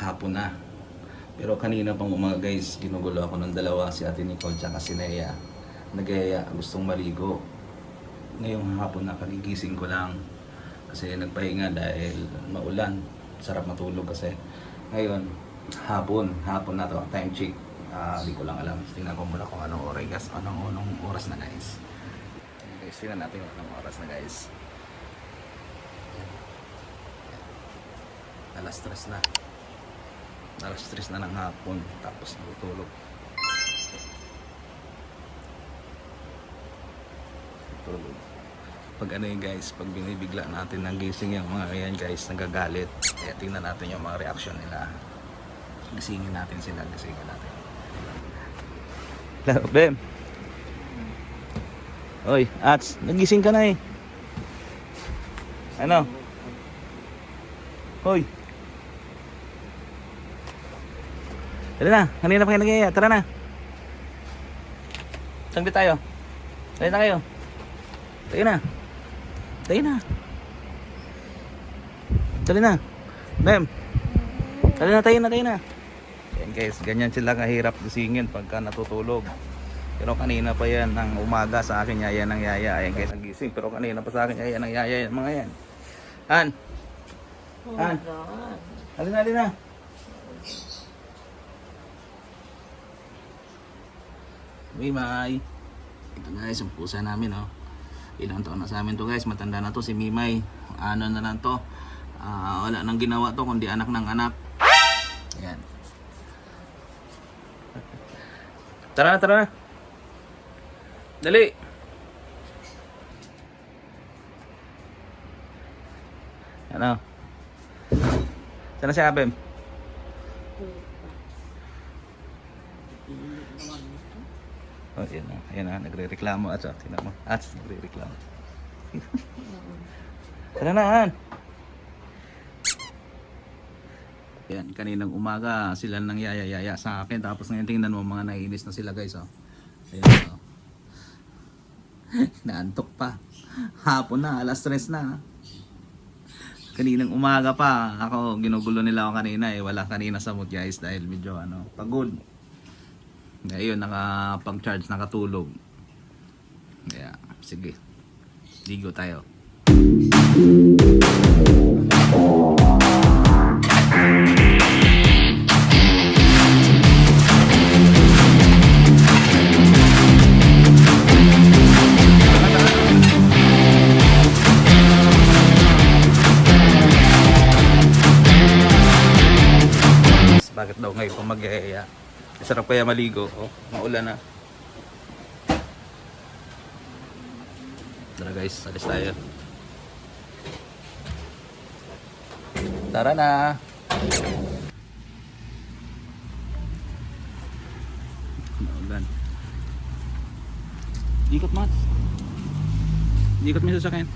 hapon na. Pero kanina pang umaga guys, ginugulo ako ng dalawa, si Ate Nicole tsaka si Nea. Nagaya, gustong maligo. Ngayong hapon na, kagigising ko lang. Kasi nagpahinga dahil maulan. Sarap matulog kasi. Ngayon, hapon na to, time check. Hindi ko lang alam. Tingnan ko muna kung anong oras na guys. Guys, tingnan natin kung anong oras na guys. Alas 3 na. Alas 3 na ng hapon. Tapos natutulog. Pag ano yun guys, pag binibigla natin ng gising yung mga yan guys, nagagalit. Kaya tingnan natin yung mga reaction nila. Gisingin natin sila, gisingin natin. Hello, Bem. Oy, Ats, nagising ka na eh. Ano? Hoy. Tara na, kanina pa kayo nag-iaya. Tara na. Saglit tayo. Tara na kayo. Tayo na. Tayo na. Tara na. Bem. Tara na, tayo na, tayo na. Yan guys, ganyan sila kahirap gisingin pagka natutulog. Pero kanina pa yan, ng umaga sa akin yaya ng yaya. Ayan guys, nagising. Pero kanina pa sa akin yaya ng yaya yan, mga yan. Han. Han. Halina, halina. Mimay. Ito guys, ang pusa namin oh. Ilang taon na sa amin to guys, matanda na to si Mimay. Ano na lang to, wala nang ginawa to kundi anak ng anak. Ayan. Tara na, tara na. Dali. Ano? Sana si Abem? Oh, yan na, nagre-reklamo at tingnan mo. At nagre-reklamo. Tara na, Han. Yan, kaninang umaga sila nang yaya sa akin. Tapos ngayon tingnan mo, mga naiinis na sila guys. Oh. Ayan, oh. Naantok pa. Hapon na, alas 3 na. Kaninang umaga pa. Ako, ginugulo nila ako kanina eh. Wala kanina sa mood guys dahil medyo pagod. Ngayon, nakapag-charge, nakatulog. Kaya, sige. Ligo tayo. Bakit daw ngayon kung mag-iaya? Sarap kaya maligo. Oh, maulan na. Tara guys, alis tayo. Tara na. Maulan. Ikot Mats. Ikot mo sa akin.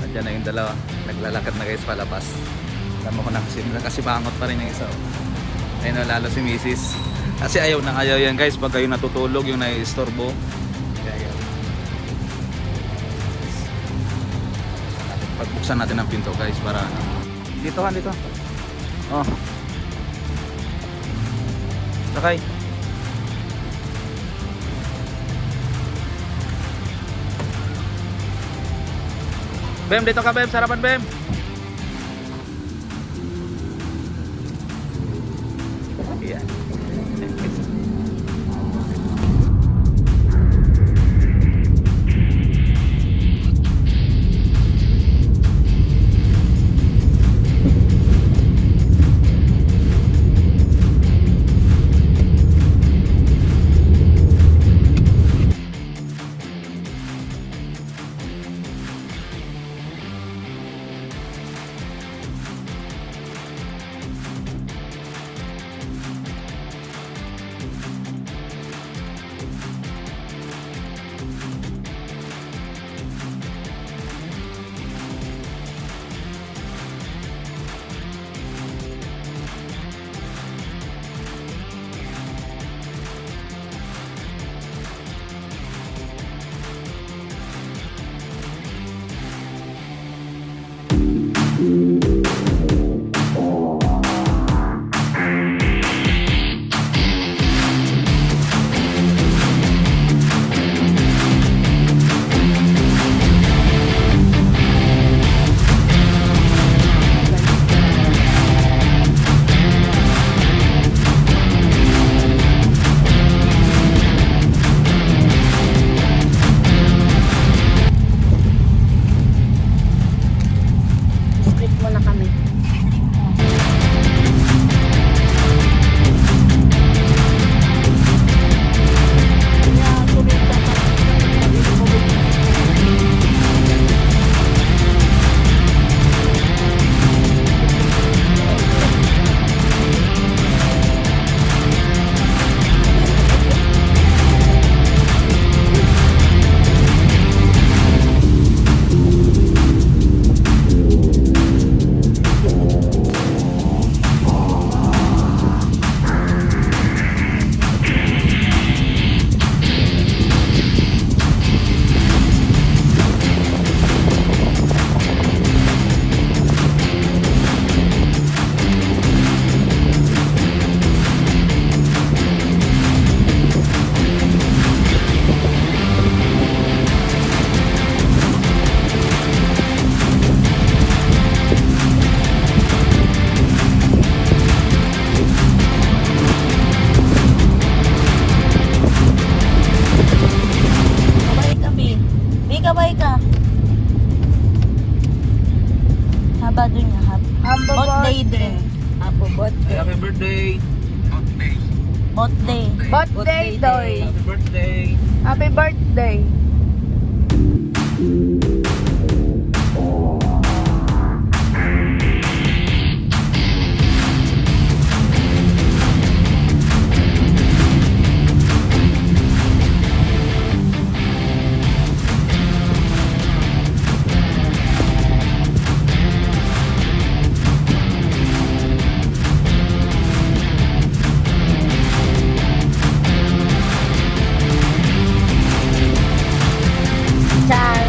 Nandiyan na yung dalawa. Naglalakad na guys palabas. Tama ko na kasi bangot pa rin yung isa. Ayun o, lalo si Mrs. Kasi ayaw na ayaw yan guys pag kayo natutulog yung nai-istorbo. Kaya pagbuksan natin ang pinto guys para dito ka dito. Oh. Sakay. Bem, dito ka Bem, sarapan Bem. Iya. birthday! Bot day. Birthday, Doy. Happy birthday! Happy birthday. Char.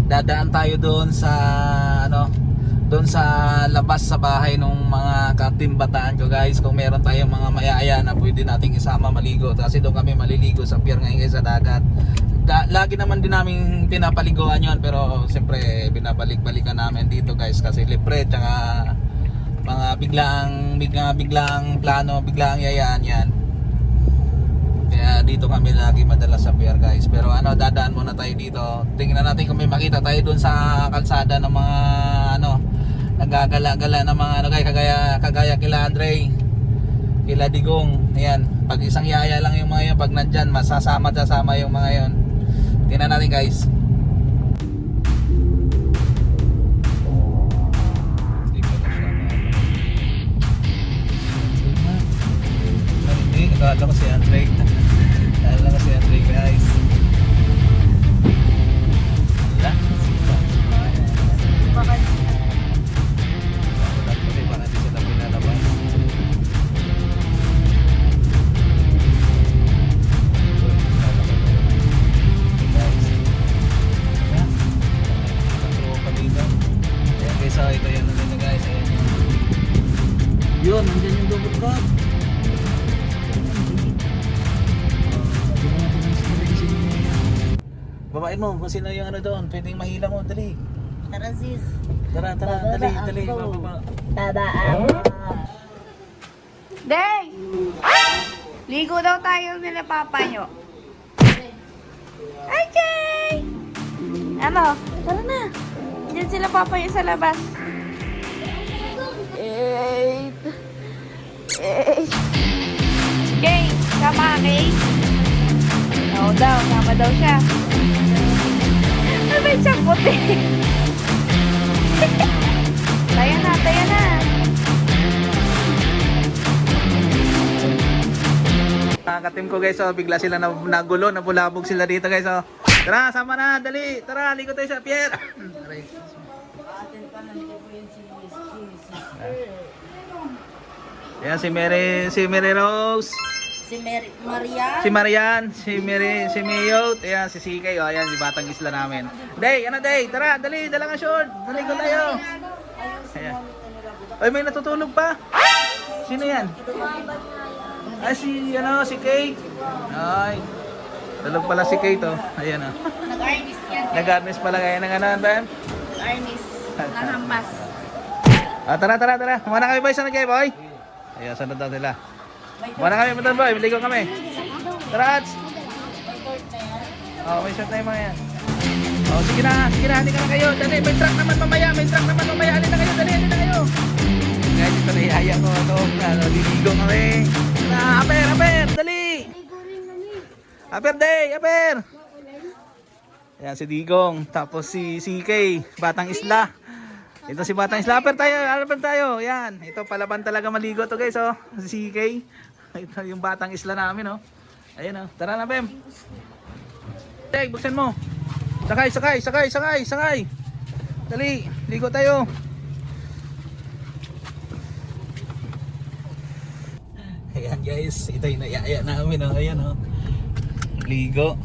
dadaan tayo doon sa ano, doon sa labas sa bahay ng mga katimbataan ko guys. Kung meron tayong mga mayaya na pwede nating isama maligo, kasi doon kami maliligo sa pier ngayon guys, sa dagat. Lagi naman din namin pinapaliguan yon, pero siyempre binabalik-balikan namin dito guys kasi libre, tsaka mga biglaang plano, biglaang yayaan yan. Kaya dito kami lagi madalas sa pier guys. Pero ano, dadaan muna tayo dito. Tingnan natin kung may makita tayo doon sa kalsada ng mga ano, nagagala-gala ng mga ano guys, kagaya kila Andre, kila Digong. Ayan, pag isang yaya lang yung mga yun, pag nandyan masasama yung mga yun. Tingnan natin guys. Hindi, akala ko si Andre. Akala ko si Andre guys. Wala. Bakit? Wala kasi baka di sila pinalabas. Guys. Ayan. Tropa dito. Ayan guys, so ito yun nila guys. Ayan yun. Yun, nandyan yung double cup. Babain mo, kung sino yung ano doon, pwedeng mahila mo, dali. Tara sis. Tara, dali, bababa. Babaan. Day! Ligo daw tayo nila papa nyo. Ay, Jay! Ano? Tara na. Diyan sila papa nyo sa labas. 8. Kay, sama Kay. Oo daw, sama daw siya. Ano ba siyang puti? Tayo na. Katim ko guys, oh, bigla sila nagulo, nabulabog sila dito guys. Oh. Tara, sama na, dali. Tara, ligo tayo sa pier. Aray. Ayan si Mary Rose. Si Maria. Si Marian, si Miyot, ayan si Sikay, oh, ayan si Batang Isla namin. Day, tara, dali, dala nga short. Dali ko tayo. Ayan. Ay, may natutulog pa. Sino yan? Ay, si Kate. Ay. Tulog pala si Kate, oh. Ayan, oh. Nag-arnis yan. Nag-arnis pala kayo ng ano, Ben? Arnis. Nahampas. Ah, tara. Kumana kami boy, saan kayo boy? Ayan, sunod daw sila. Kumana kami, mutan boy, maligo kami. Tara, Ats. Oh, may shot na yung mga yan. Oh, sige na, hindi ka na kayo. Dali, may truck naman mamaya. Alin na kayo, dali na kayo. Guys, ito na ihaya ko. Liligo kami. Aper, dali. Aper, Aper. Ayan, si Digong. Tapos si CK, Batang Isla. Ito si Batang Isla. Aper tayo. Ayan, ito palaban talaga maligo to guys, oh. Si CK. Ito yung Batang Isla namin, oh. Ayan, oh. Tara na, Bem. Tek, buksan mo. Sakay. Dali, ligo tayo. Ayan guys, ito yung naiaya namin, oh. Ayan, oh. Ligo.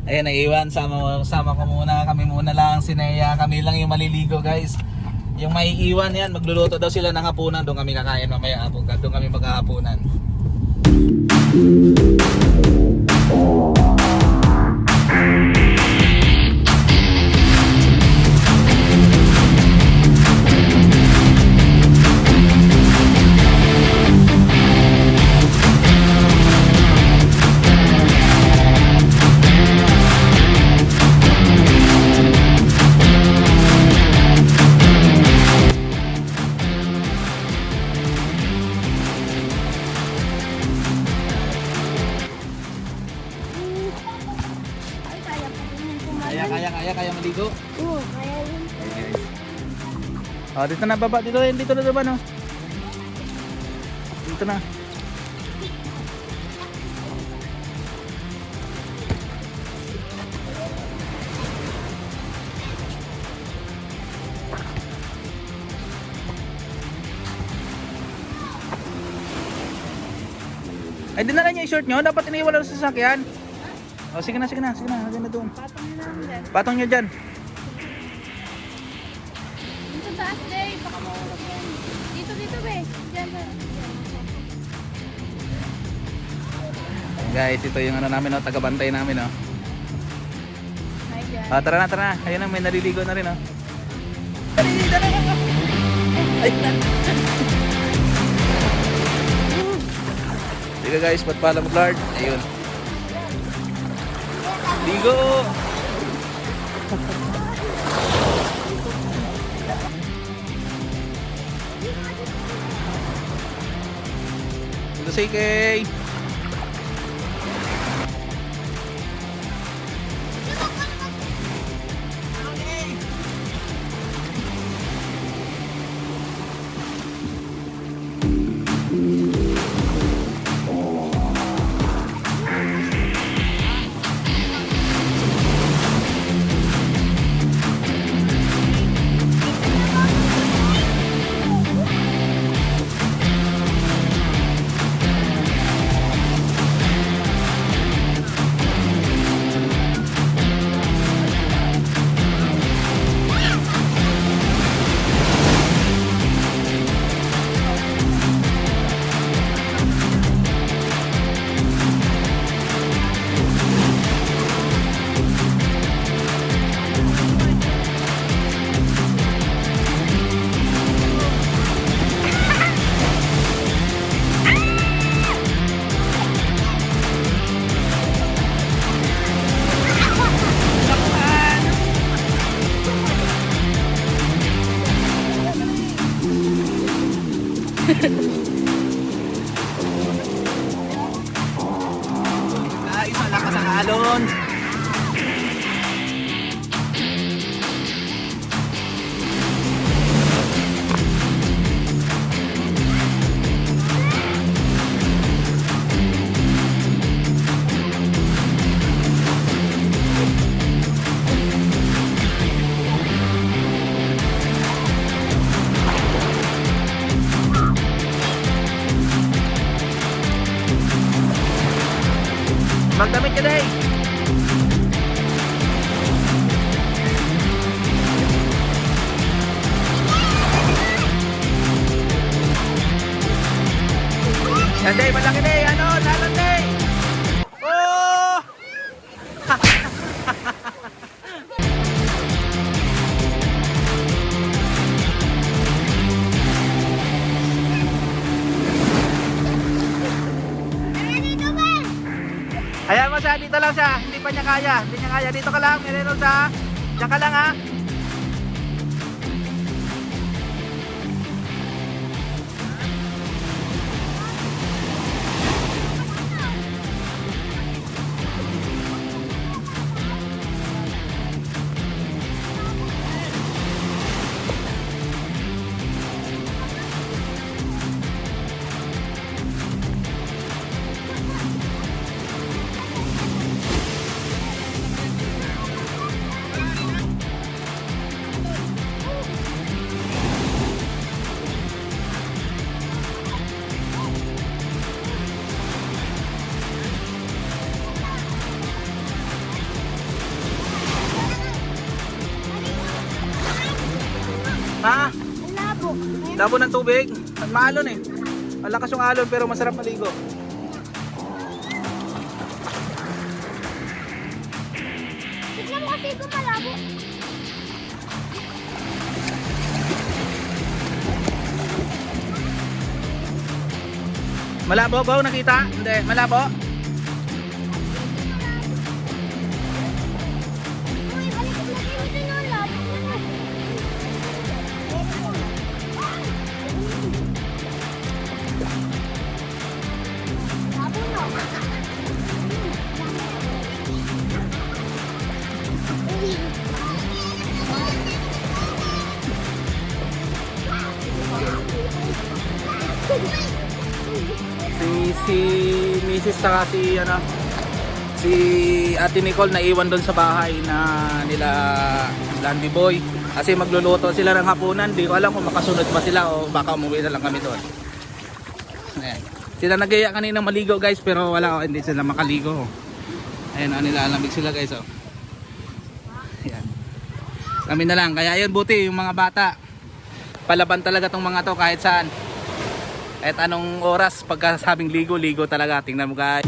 Ayan, naiwan. Sama ko muna. Kami muna lang. Sineya. Kami lang yung maliligo guys. Yung maiiwan yan, magluluto daw sila ng hapunan. Doon kami kakain mamaya hapon. Doon kami maghahapunan. Kaya maligo? Oo, kaya yun. Oh, dito na baba, dito na baba, no. Dito na. Ay, dinala niya yung short nyo? Dapat iniwala sa sasakyan. O sige na, sige na, sige na. Hagyan na doon. Patong nyo naman dyan. Patong nyo dyan. Dito taas, Day. Baka mahulog yan. Dito, dito, be. Diyan, be. Guys, ito yung ano namin, no, taga-bantay namin, no. Ay, dyan. Tara na, tara na. Ayun na, may naliligo na rin, no. Tara na. Ayun na. Sige guys, patpala mo Lord. Ayun. Ligo. Ito si Kay. Guys, malakas ang alon. Magdamit ka day. Yan day, malaki day. Ano, lalon day. Oh! Ayan mo siya, dito lang siya. Hindi pa niya kaya. Hindi niya kaya. Dito ka lang, meron siya. Diyan ka lang ha. Ha? Labo. Labo ng tubig? Maalon eh. Malakas yung alon pero masarap maligo. Tignan mo kasi kung malabo. Malabo ba? Nakita? Hindi. Malabo? Uy, balik mo dito yung labo. Labo na. Si Mrs. saka si Ate Nicole naiwan doon sa bahay na nila Landy Boy kasi magluluto sila ng hapunan. Di ko alam kung makasunod pa sila o baka umuwi na lang kami doon. Ayan. Sila nagaya kanina maligo guys pero wala, hindi sila makaligo. Ayan, nilalamig sila guys, oh. Ayan. Kami na lang. Kaya yun, buti yung mga bata. Palaban talaga tong mga to kahit saan. Kahit anong oras, pagka sabing ligo, ligo talaga. Tingnan mo guys.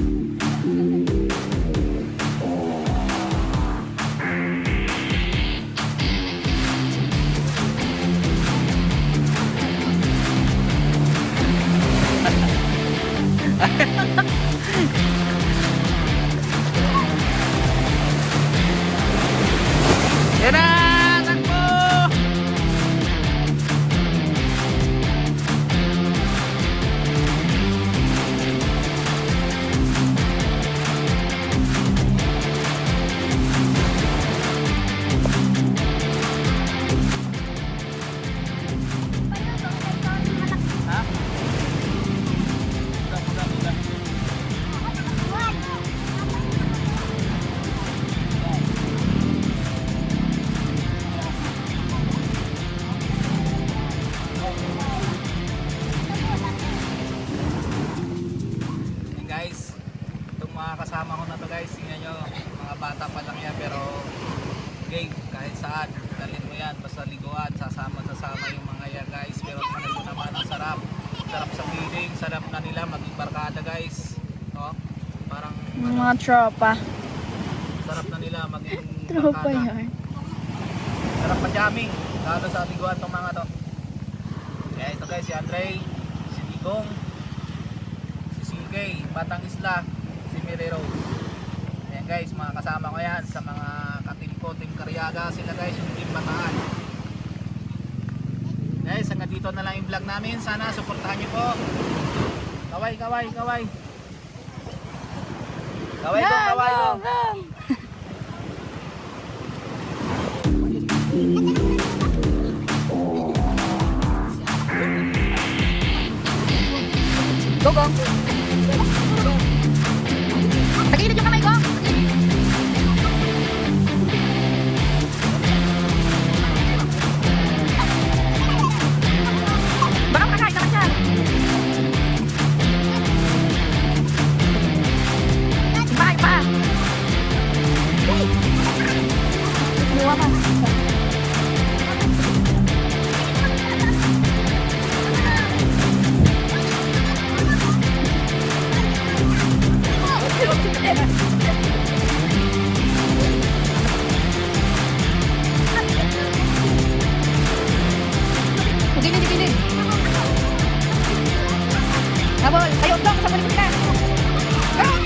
Yan na! Takbo! Ha? Hey guys, itong mga kasama ko na to guys, tingnan nyo, mga bata pa lang yan pero game kahit saan, dalhin mo yan, basta liguan, sasama yung mga yan guys, pero ito naman ang sarap sa feeling, sarap na nila maging barkada guys, no? Parang Mga tropa. sarap na nila maging Tropa barkada. yan. Sarap pa jamming, lalo sa liguan tong mga to. Kaya ito guys, si Andre, si Digong, si CK, Batang Isla, si Mary Rose. Ayan guys, mga kasama ko yan sa mga katim ko, Team Karyaga, sila guys, yung Team Bataan. Guys, hanggang dito na lang yung vlog namin. Sana suportahan nyo po. Kaway, kaway, kaway. Kaway ko, kaway ko. Go, go. Tagilid yung kamay ko. Baka makakain naman siya. Pa, pa. Buwa ka. Gilid, gilid. Habol, tayo dong sa balik ka. Ah!